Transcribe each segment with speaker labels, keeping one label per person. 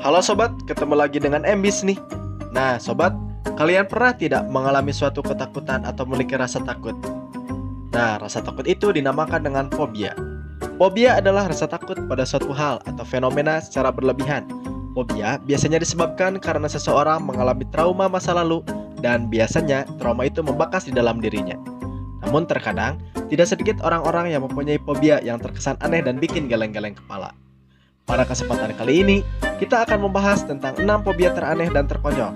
Speaker 1: Halo sobat, ketemu lagi dengan Embis nih. Nah sobat, kalian pernah tidak mengalami suatu ketakutan atau memiliki rasa takut? Nah, rasa takut itu dinamakan dengan fobia. Fobia adalah rasa takut pada suatu hal atau fenomena secara berlebihan. Fobia biasanya disebabkan karena seseorang mengalami trauma masa lalu dan biasanya trauma itu membekas di dalam dirinya. Namun terkadang, tidak sedikit orang-orang yang mempunyai fobia yang terkesan aneh dan bikin geleng-geleng kepala. Pada kesempatan kali ini, kita akan membahas tentang 6 fobia teraneh dan terkonyol.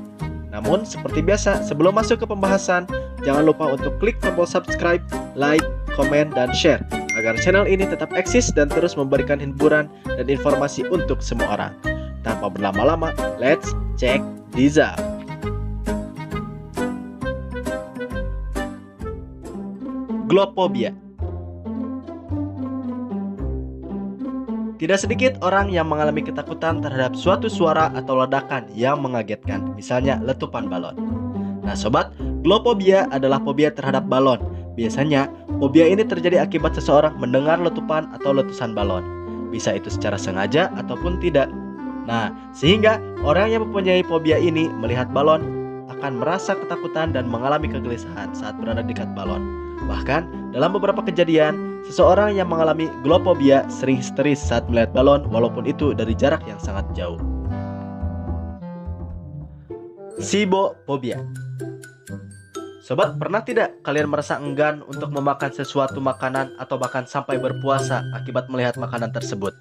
Speaker 1: Namun, seperti biasa, sebelum masuk ke pembahasan, jangan lupa untuk klik tombol subscribe, like, komen, dan share agar channel ini tetap eksis dan terus memberikan hiburan dan informasi untuk semua orang. Tanpa berlama-lama, let's check this out. Glopphobia. Tidak sedikit orang yang mengalami ketakutan terhadap suatu suara atau ledakan yang mengagetkan, misalnya letupan balon. Nah sobat, glopphobia adalah fobia terhadap balon. Biasanya, fobia ini terjadi akibat seseorang mendengar letupan atau letusan balon. Bisa itu secara sengaja ataupun tidak. Nah, sehingga orang yang mempunyai fobia ini melihat balon akan merasa ketakutan dan mengalami kegelisahan saat berada di dekat balon. Bahkan, dalam beberapa kejadian, seseorang yang mengalami glopphobia sering histeris saat melihat balon walaupun itu dari jarak yang sangat jauh. Sibophobia. Sobat, pernah tidak kalian merasa enggan untuk memakan sesuatu makanan atau bahkan sampai berpuasa akibat melihat makanan tersebut?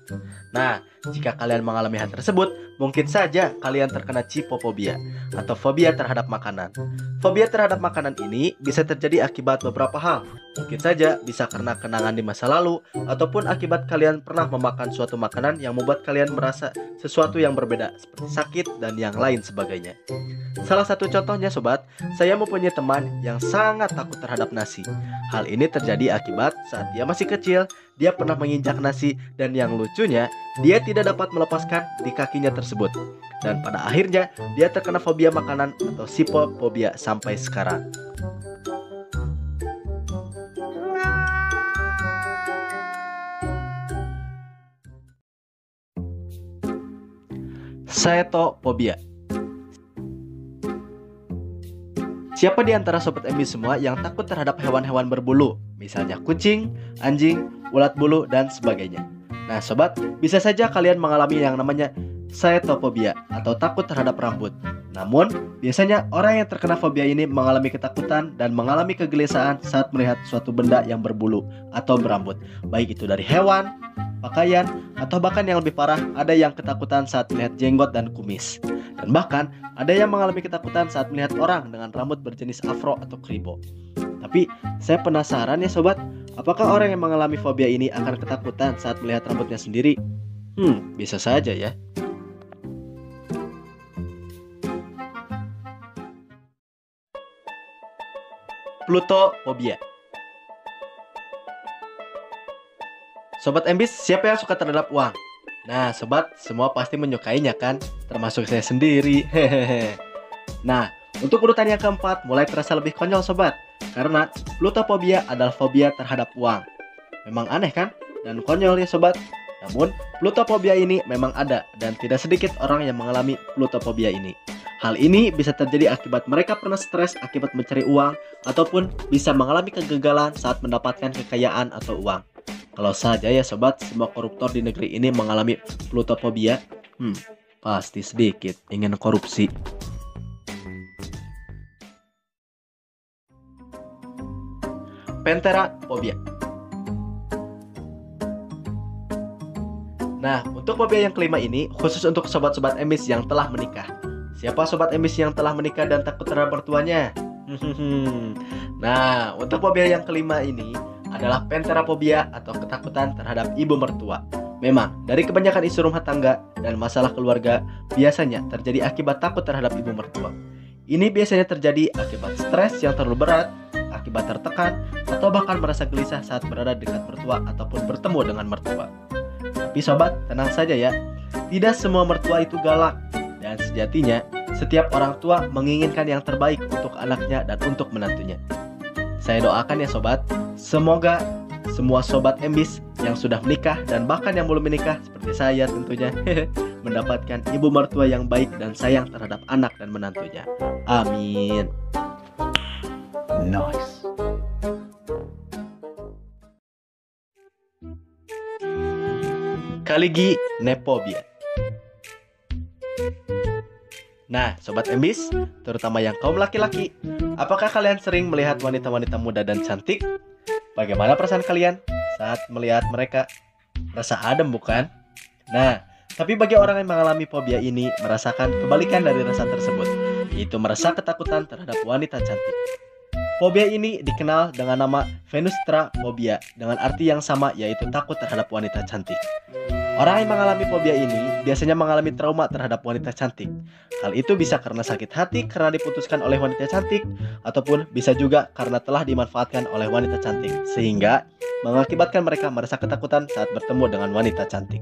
Speaker 1: Nah, jika kalian mengalami hal tersebut, mungkin saja kalian terkena cipophobia atau fobia terhadap makanan. Fobia terhadap makanan ini bisa terjadi akibat beberapa hal. Mungkin saja bisa karena kenangan di masa lalu, ataupun akibat kalian pernah memakan suatu makanan yang membuat kalian merasa sesuatu yang berbeda, seperti sakit dan yang lain sebagainya. Salah satu contohnya sobat, saya mempunyai teman yang sangat takut terhadap nasi. Hal ini terjadi akibat saat dia masih kecil, dia pernah menginjak nasi dan yang lucunya, dia tidak dapat melepaskan di kakinya tersebut. Dan pada akhirnya, dia terkena fobia makanan atau sibophobia sampai sekarang. Setophobia. Siapa di antara sobat MB semua yang takut terhadap hewan-hewan berbulu, misalnya kucing, anjing, ulat bulu, dan sebagainya? Nah sobat, bisa saja kalian mengalami yang namanya setophobia atau takut terhadap rambut. Namun, biasanya orang yang terkena fobia ini mengalami ketakutan dan mengalami kegelisahan saat melihat suatu benda yang berbulu atau berambut, baik itu dari hewan, pakaian, atau bahkan yang lebih parah, ada yang ketakutan saat melihat jenggot dan kumis. Dan bahkan, ada yang mengalami ketakutan saat melihat orang dengan rambut berjenis afro atau kribo. Tapi, saya penasaran ya sobat, apakah orang yang mengalami fobia ini akan ketakutan saat melihat rambutnya sendiri? Bisa saja ya. Plutophobia. Sobat Embis, siapa yang suka terhadap uang? Nah sobat, semua pasti menyukainya kan? Termasuk saya sendiri. Nah, untuk urutan yang keempat mulai terasa lebih konyol sobat, karena plutophobia adalah fobia terhadap uang. Memang aneh kan? Dan konyol ya sobat. Namun, plutophobia ini memang ada dan tidak sedikit orang yang mengalami plutophobia ini. Hal ini bisa terjadi akibat mereka pernah stres akibat mencari uang, ataupun bisa mengalami kegagalan saat mendapatkan kekayaan atau uang. Kalau saja ya sobat, semua koruptor di negeri ini mengalami plutophobia, pasti sedikit ingin korupsi. Pentheraphobia. Nah, untuk fobia yang kelima ini khusus untuk sobat-sobat emis yang telah menikah. Siapa sobat emis yang telah menikah dan takut terhadap mertuanya? Nah, untuk fobia yang kelima ini adalah pentheraphobia atau ketakutan terhadap ibu mertua. Memang, dari kebanyakan isu rumah tangga dan masalah keluarga biasanya terjadi akibat takut terhadap ibu mertua. Ini biasanya terjadi akibat stres yang terlalu berat, akibat tertekan, atau bahkan merasa gelisah saat berada dekat mertua ataupun bertemu dengan mertua. Tapi sobat, tenang saja ya, tidak semua mertua itu galak. Dan sejatinya, setiap orang tua menginginkan yang terbaik untuk anaknya dan untuk menantunya. Saya doakan ya sobat, semoga semua sobat Embis yang sudah menikah dan bahkan yang belum menikah seperti saya tentunya mendapatkan ibu mertua yang baik dan sayang terhadap anak dan menantunya. Amin.
Speaker 2: Nice.
Speaker 1: Kaliginephobia. Nah, Sobat Embis, terutama yang kaum laki-laki, apakah kalian sering melihat wanita-wanita muda dan cantik? Bagaimana perasaan kalian saat melihat mereka? Rasa adem bukan? Nah, tapi bagi orang yang mengalami fobia ini merasakan kebalikan dari rasa tersebut, yaitu merasa ketakutan terhadap wanita cantik. Fobia ini dikenal dengan nama Venustraphobia dengan arti yang sama, yaitu takut terhadap wanita cantik. Orang yang mengalami fobia ini biasanya mengalami trauma terhadap wanita cantik. Hal itu bisa karena sakit hati karena diputuskan oleh wanita cantik, ataupun bisa juga karena telah dimanfaatkan oleh wanita cantik, sehingga mengakibatkan mereka merasa ketakutan saat bertemu dengan wanita cantik.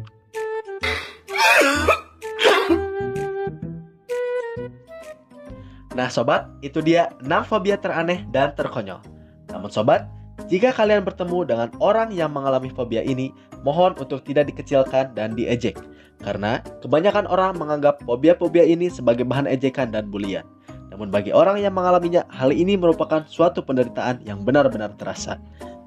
Speaker 1: Nah sobat, itu dia 6 fobia teraneh dan terkonyol. Namun sobat, jika kalian bertemu dengan orang yang mengalami fobia ini, mohon untuk tidak dikecilkan dan diejek. Karena kebanyakan orang menganggap fobia-fobia ini sebagai bahan ejekan dan bulian. Namun bagi orang yang mengalaminya, hal ini merupakan suatu penderitaan yang benar-benar terasa.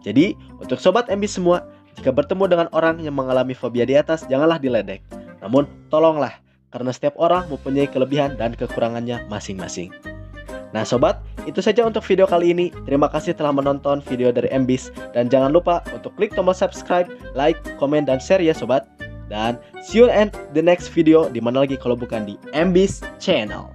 Speaker 1: Jadi, untuk sobat MB semua, jika bertemu dengan orang yang mengalami fobia di atas, janganlah diledek. Namun, tolonglah, karena setiap orang mempunyai kelebihan dan kekurangannya masing-masing. Nah sobat, itu saja untuk video kali ini. Terima kasih telah menonton video dari Embis. Dan jangan lupa untuk klik tombol subscribe, like, komen, dan share ya sobat. Dan see you in the next video, dimana lagi kalau bukan di Embis Channel.